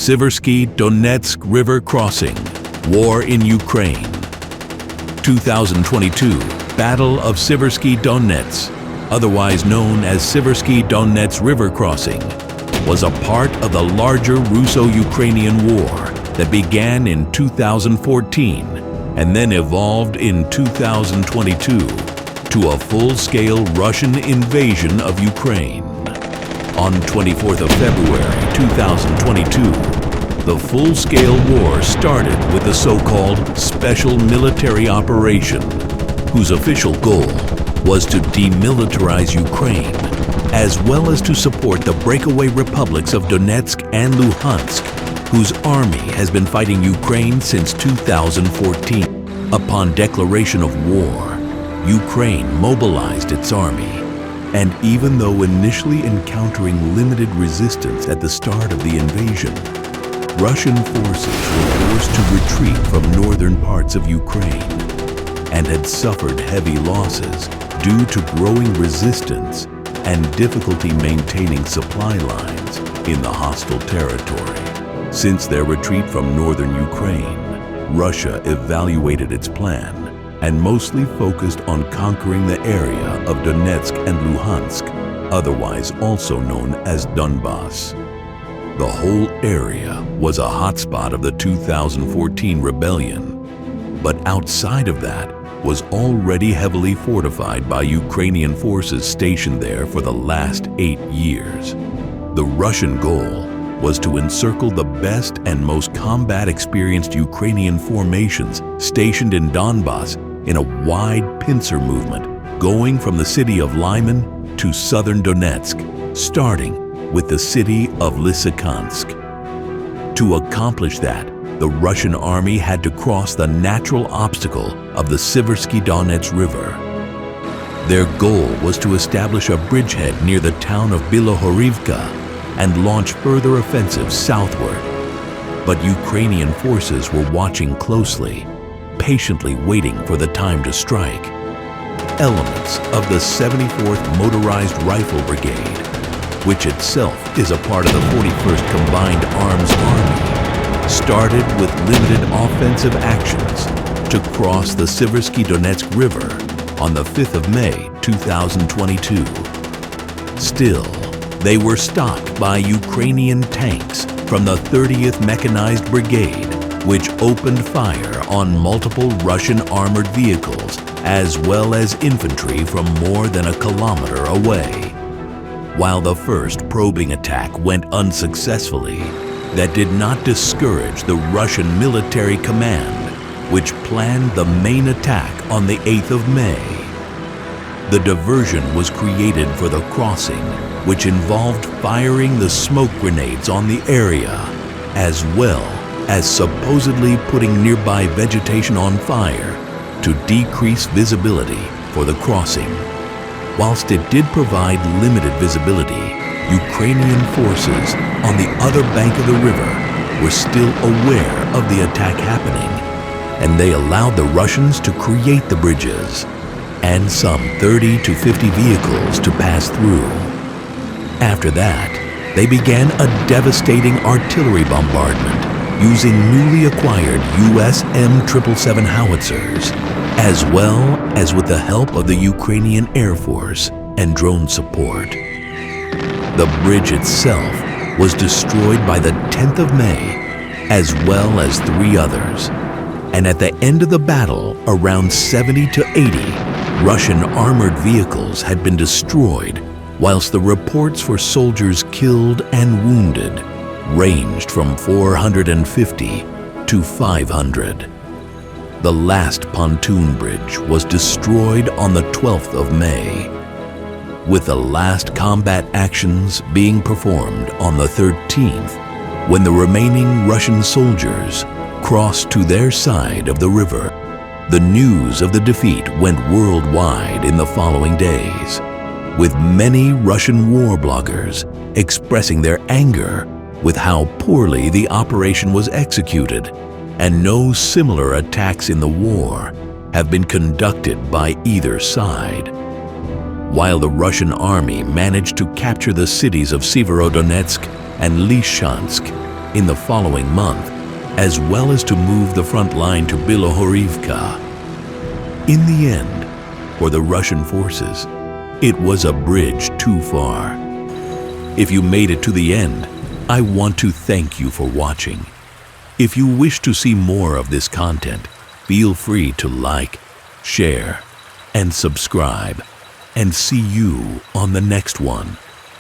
Siversky Donetsk River Crossing, War in Ukraine. 2022, Battle of Siversky Donetsk, otherwise known as Siversky Donetsk River Crossing, was a part of the larger Russo-Ukrainian war that began in 2014 and then evolved in 2022 to a full-scale Russian invasion of Ukraine. On 24th of February 2022, the full-scale war started with the so-called Special Military Operation, whose official goal was to demilitarize Ukraine, as well as to support the breakaway republics of Donetsk and Luhansk, whose army has been fighting Ukraine since 2014. Upon declaration of war, Ukraine mobilized its army, and even though initially encountering limited resistance at the start of the invasion, Russian forces were forced to retreat from northern parts of Ukraine and had suffered heavy losses due to growing resistance and difficulty maintaining supply lines in the hostile territory. Since their retreat from northern Ukraine, Russia evaluated its plan and mostly focused on conquering the area of Donetsk and Luhansk, otherwise also known as Donbass. The whole area was a hotspot of the 2014 rebellion, but outside of that was already heavily fortified by Ukrainian forces stationed there for the last 8 years. The Russian goal was to encircle the best and most combat-experienced Ukrainian formations stationed in Donbass in a wide pincer movement going from the city of Lyman to southern Donetsk, starting with the city of Lysychansk. To accomplish that, the Russian army had to cross the natural obstacle of the Siversky Donetsk River. Their goal was to establish a bridgehead near the town of Bilohorivka and launch further offensives southward. But Ukrainian forces were watching closely, patiently waiting for the time to strike. Elements of the 74th Motorized Rifle Brigade, which itself is a part of the 41st Combined Arms Army, started with limited offensive actions to cross the Siversky Donetsk River on the 5th of May 2022. Still, they were stopped by Ukrainian tanks from the 30th Mechanized Brigade, which opened fire on multiple Russian armored vehicles as well as infantry from more than a kilometer away. While the first probing attack went unsuccessfully, that did not discourage the Russian military command, which planned the main attack on the 8th of May. The diversion was created for the crossing, which involved firing the smoke grenades on the area, as well as supposedly putting nearby vegetation on fire to decrease visibility for the crossing. Whilst it did provide limited visibility, Ukrainian forces on the other bank of the river were still aware of the attack happening, and they allowed the Russians to create the bridges and some 30 to 50 vehicles to pass through. After that, they began a devastating artillery bombardment using newly acquired US M777 howitzers, as well as with the help of the Ukrainian Air Force and drone support. The bridge itself was destroyed by the 10th of May, as well as 3 others. And at the end of the battle, around 70 to 80 Russian armored vehicles had been destroyed, whilst the reports for soldiers killed and wounded ranged from 450 to 500. The last pontoon bridge was destroyed on the 12th of May, with the last combat actions being performed on the 13th, when the remaining Russian soldiers crossed to their side of the river. The news of the defeat went worldwide in the following days, with many Russian war bloggers expressing their anger with how poorly the operation was executed, and no similar attacks in the war have been conducted by either side. While the Russian army managed to capture the cities of Severodonetsk and Lysychansk, in the following month, as well as to move the front line to Bilohorivka. In the end, for the Russian forces, it was a bridge too far. If you made it to the end, I want to thank you for watching. If you wish to see more of this content, feel free to like, share, and subscribe, and see you on the next one.